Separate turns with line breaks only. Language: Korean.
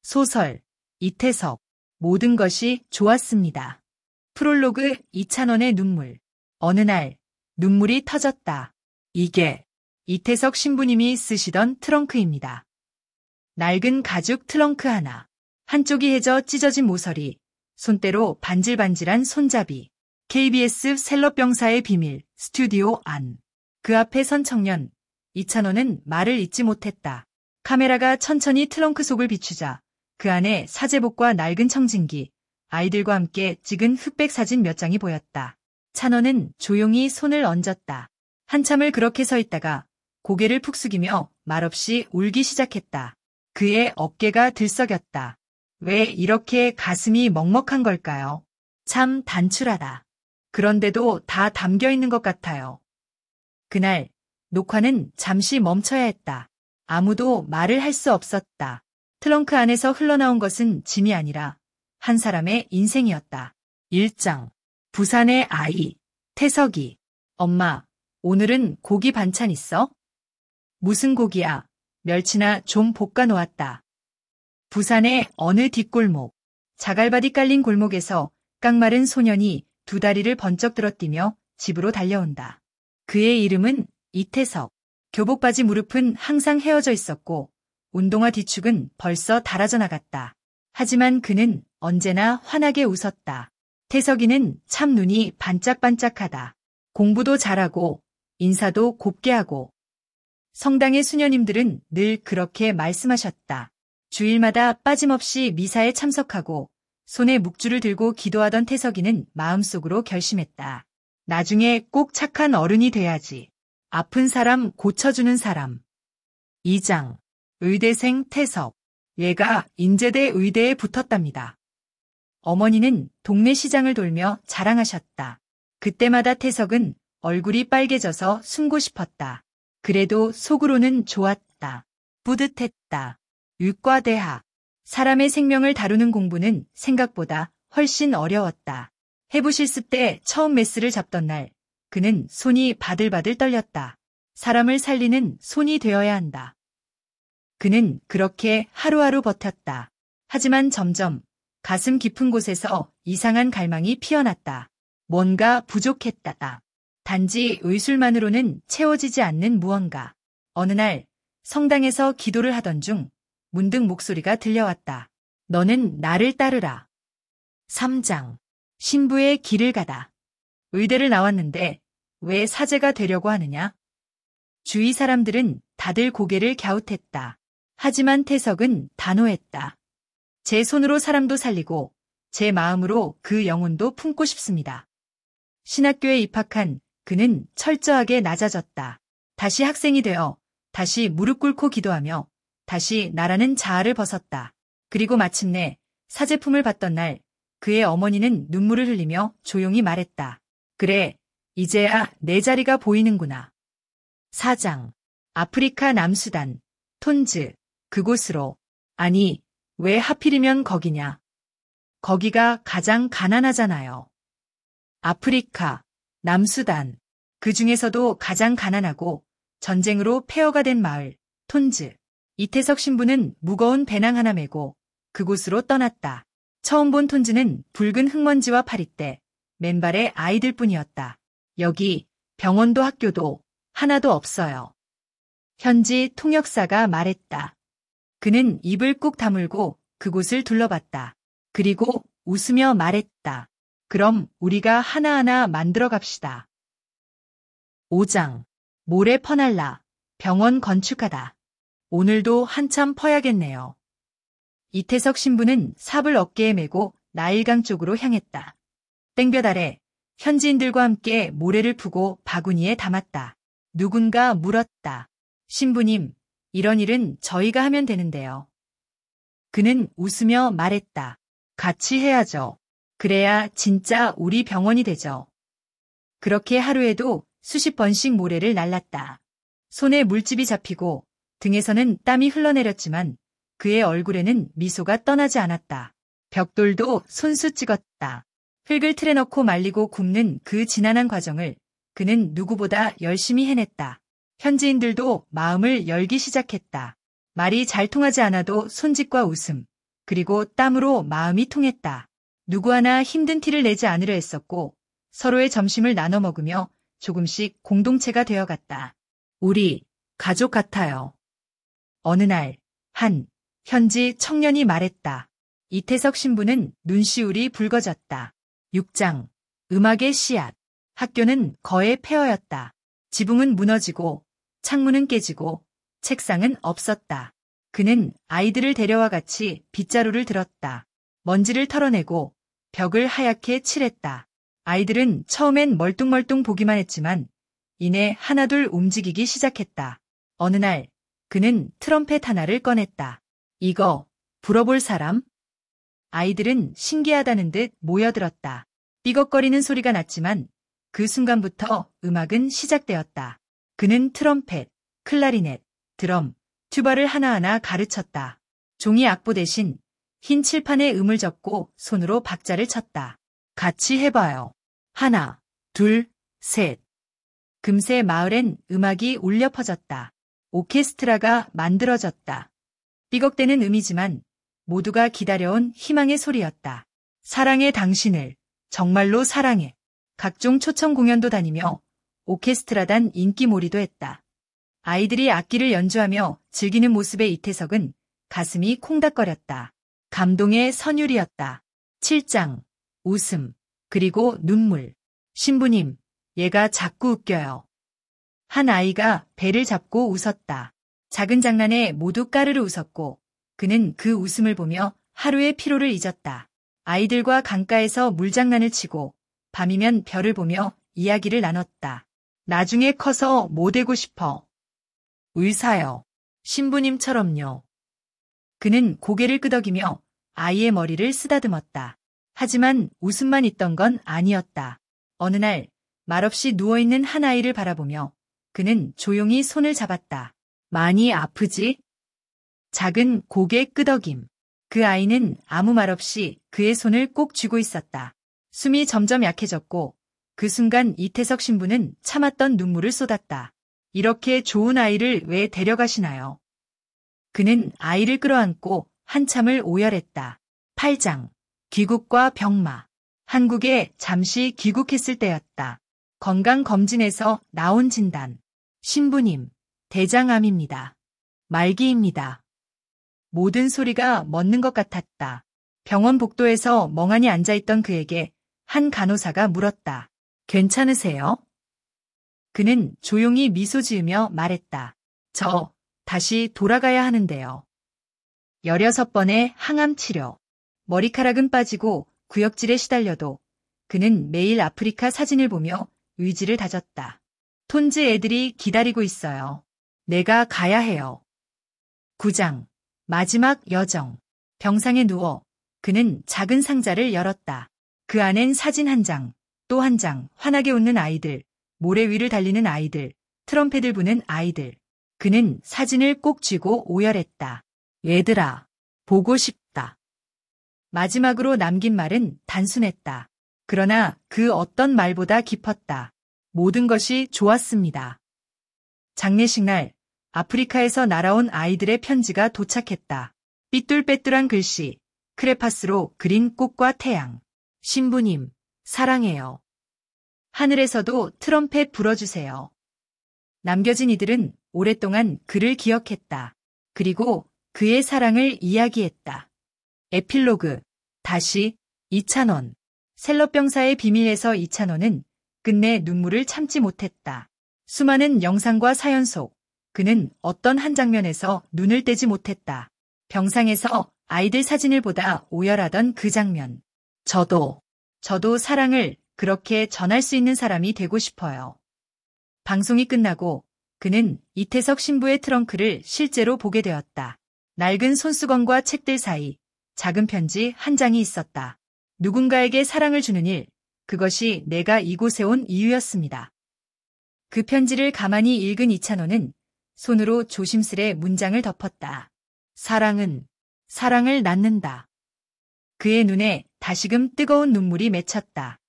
소설, 이태석, 모든 것이 좋았습니다. 프롤로그 이찬원의 눈물. 어느 날 눈물이 터졌다. 이게 이태석 신부님이 쓰시던 트렁크입니다. 낡은 가죽 트렁크 하나. 한쪽이 해져 찢어진 모서리, 손때로 반질반질한 손잡이. KBS 셀럽병사의 비밀, 스튜디오 안. 그 앞에 선 청년, 이찬원은 말을 잇지 못했다. 카메라가 천천히 트렁크 속을 비추자 그 안에 사제복과 낡은 청진기, 아이들과 함께 찍은 흑백 사진 몇 장이 보였다. 찬원은 조용히 손을 얹었다. 한참을 그렇게 서 있다가 고개를 푹 숙이며 말없이 울기 시작했다. 그의 어깨가 들썩였다. 왜 이렇게 가슴이 먹먹한 걸까요? 참 단출하다. 그런데도 다 담겨 있는 것 같아요. 그날 녹화는 잠시 멈춰야 했다. 아무도 말을 할 수 없었다. 트렁크 안에서 흘러나온 것은 짐이 아니라 한 사람의 인생이었다. 1장. 부산의 아이, 태석이. 엄마, 오늘은 고기 반찬 있어? 무슨 고기야? 멸치나 좀 볶아 놓았다. 부산의 어느 뒷골목, 자갈바디 깔린 골목에서 깡마른 소년이 두 다리를 번쩍 들어뛰며 집으로 달려온다. 그의 이름은 이태석. 교복바지 무릎은 항상 헤어져 있었고 운동화 뒤축은 벌써 닳아져 나갔다. 하지만 그는 언제나 환하게 웃었다. 태석이는 참 눈이 반짝반짝하다. 공부도 잘하고 인사도 곱게 하고. 성당의 수녀님들은 늘 그렇게 말씀하셨다. 주일마다 빠짐없이 미사에 참석하고 손에 묵주를 들고 기도하던 태석이는 마음속으로 결심했다. 나중에 꼭 착한 어른이 돼야지. 아픈 사람 고쳐주는 사람. 2장. 의대생 태석. 얘가 인제대 의대에 붙었답니다. 어머니는 동네 시장을 돌며 자랑하셨다. 그때마다 태석은 얼굴이 빨개져서 숨고 싶었다. 그래도 속으로는 좋았다. 뿌듯했다. 의과대학. 사람의 생명을 다루는 공부는 생각보다 훨씬 어려웠다. 해부 실습 때 처음 메스를 잡던 날 그는 손이 바들바들 떨렸다. 사람을 살리는 손이 되어야 한다. 그는 그렇게 하루하루 버텼다. 하지만 점점 가슴 깊은 곳에서 이상한 갈망이 피어났다. 뭔가 부족했다. 단지 의술만으로는 채워지지 않는 무언가. 어느 날 성당에서 기도를 하던 중 문득 목소리가 들려왔다. 너는 나를 따르라. 3장. 신부의 길을 가다. 의대를 나왔는데 왜 사제가 되려고 하느냐? 주위 사람들은 다들 고개를 갸웃했다. 하지만 태석은 단호했다. 제 손으로 사람도 살리고 제 마음으로 그 영혼도 품고 싶습니다. 신학교에 입학한 그는 철저하게 낮아졌다. 다시 학생이 되어 다시 무릎 꿇고 기도하며 다시 나라는 자아를 벗었다. 그리고 마침내 사제품을 받던 날 그의 어머니는 눈물을 흘리며 조용히 말했다. 그래, 이제야 내 자리가 보이는구나. 4장. 아프리카 남수단, 톤즈, 그곳으로. 아니, 왜 하필이면 거기냐. 거기가 가장 가난하잖아요. 아프리카, 남수단, 그 중에서도 가장 가난하고 전쟁으로 폐허가 된 마을, 톤즈. 이태석 신부는 무거운 배낭 하나 메고 그곳으로 떠났다. 처음 본 톤즈는 붉은 흙먼지와 파리떼, 맨발의 아이들뿐이었다. 여기 병원도 학교도 하나도 없어요. 현지 통역사가 말했다. 그는 입을 꾹 다물고 그곳을 둘러봤다. 그리고 웃으며 말했다. 그럼 우리가 하나하나 만들어 갑시다. 5장. 모래 퍼날라. 병원 건축하다. 오늘도 한참 퍼야겠네요. 이태석 신부는 삽을 어깨에 메고 나일강 쪽으로 향했다. 땡볕 아래 현지인들과 함께 모래를 푸고 바구니에 담았다. 누군가 물었다. 신부님, 이런 일은 저희가 하면 되는데요. 그는 웃으며 말했다. 같이 해야죠. 그래야 진짜 우리 병원이 되죠. 그렇게 하루에도 수십 번씩 모래를 날랐다. 손에 물집이 잡히고 등에서는 땀이 흘러내렸지만 그의 얼굴에는 미소가 떠나지 않았다. 벽돌도 손수 찍었다. 흙을 틀에 넣고 말리고 굽는 그 지난한 과정을 그는 누구보다 열심히 해냈다. 현지인들도 마음을 열기 시작했다. 말이 잘 통하지 않아도 손짓과 웃음, 그리고 땀으로 마음이 통했다. 누구 하나 힘든 티를 내지 않으려 했었고 서로의 점심을 나눠 먹으며 조금씩 공동체가 되어갔다. 우리 가족 같아요. 어느 날 한 현지 청년이 말했다. 이태석 신부는 눈시울이 붉어졌다. 6장 음악의 씨앗. 학교는 거의 폐허였다. 지붕은 무너지고 창문은 깨지고 책상은 없었다. 그는 아이들을 데려와 같이 빗자루를 들었다. 먼지를 털어내고 벽을 하얗게 칠했다. 아이들은 처음엔 멀뚱멀뚱 보기만 했지만 이내 하나둘 움직이기 시작했다. 어느 날 그는 트럼펫 하나를 꺼냈다. 이거 불어볼 사람? 아이들은 신기하다는 듯 모여들었다. 삐걱거리는 소리가 났지만 그 순간부터 음악은 시작되었다. 그는 트럼펫, 클라리넷, 드럼, 튜바를 하나하나 가르쳤다. 종이 악보 대신 흰 칠판에 음을 적고 손으로 박자를 쳤다. 같이 해봐요. 하나, 둘, 셋. 금세 마을엔 음악이 울려 퍼졌다. 오케스트라가 만들어졌다. 삐걱대는 음이지만 모두가 기다려온 희망의 소리였다. 사랑해 당신을, 정말로 사랑해. 각종 초청 공연도 다니며 오케스트라단 인기몰이도 했다. 아이들이 악기를 연주하며 즐기는 모습에 이태석은 가슴이 콩닥거렸다. 감동의 선율이었다. 7장 웃음, 그리고 눈물. 신부님, 얘가 자꾸 웃겨요. 한 아이가 배를 잡고 웃었다. 작은 장난에 모두 까르르 웃었고 그는 그 웃음을 보며 하루의 피로를 잊었다. 아이들과 강가에서 물장난을 치고 밤이면 별을 보며 이야기를 나눴다. 나중에 커서 뭐 되고 싶어? 의사요. 신부님처럼요. 그는 고개를 끄덕이며 아이의 머리를 쓰다듬었다. 하지만 웃음만 있던 건 아니었다. 어느 날 말없이 누워있는 한 아이를 바라보며 그는 조용히 손을 잡았다. 많이 아프지? 작은 고개 끄덕임. 그 아이는 아무 말 없이 그의 손을 꼭 쥐고 있었다. 숨이 점점 약해졌고 그 순간 이태석 신부는 참았던 눈물을 쏟았다. 이렇게 좋은 아이를 왜 데려가시나요? 그는 아이를 끌어안고 한참을 오열했다. 8장 귀국과 병마. 한국에 잠시 귀국했을 때였다. 건강검진에서 나온 진단. 신부님, 대장암입니다. 말기입니다. 모든 소리가 멎는 것 같았다. 병원 복도에서 멍하니 앉아있던 그에게 한 간호사가 물었다. 괜찮으세요? 그는 조용히 미소 지으며 말했다. 저 다시 돌아가야 하는데요. 16번의 항암 치료. 머리카락은 빠지고 구역질에 시달려도 그는 매일 아프리카 사진을 보며 의지를 다졌다. 톤즈 애들이 기다리고 있어요. 내가 가야 해요. 9장 마지막 여정. 병상에 누워 그는 작은 상자를 열었다. 그 안엔 사진 한 장, 또 한 장, 환하게 웃는 아이들, 모래 위를 달리는 아이들, 트럼펫을 부는 아이들. 그는 사진을 꼭 쥐고 오열했다. 얘들아, 보고 싶다. 마지막으로 남긴 말은 단순했다. 그러나 그 어떤 말보다 깊었다. 모든 것이 좋았습니다. 장례식 날 아프리카에서 날아온 아이들의 편지가 도착했다. 삐뚤빼뚤한 글씨, 크레파스로 그린 꽃과 태양. 신부님, 사랑해요. 하늘에서도 트럼펫 불어주세요. 남겨진 이들은 오랫동안 그를 기억했다. 그리고 그의 사랑을 이야기했다. 에필로그. 다시 이찬원. 셀럽병사의 비밀에서 이찬원은 끝내 눈물을 참지 못했다. 수많은 영상과 사연 속 그는 어떤 한 장면에서 눈을 떼지 못했다. 병상에서 아이들 사진을 보다 오열하던 그 장면. 저도 사랑을 그렇게 전할 수 있는 사람이 되고 싶어요. 방송이 끝나고 그는 이태석 신부의 트렁크를 실제로 보게 되었다. 낡은 손수건과 책들 사이 작은 편지 한 장이 있었다. 누군가에게 사랑을 주는 일, 그것이 내가 이곳에 온 이유였습니다. 그 편지를 가만히 읽은 이찬호는 손으로 조심스레 문장을 덮었다. 사랑은 사랑을 낳는다. 그의 눈에 다시금 뜨거운 눈물이 맺혔다.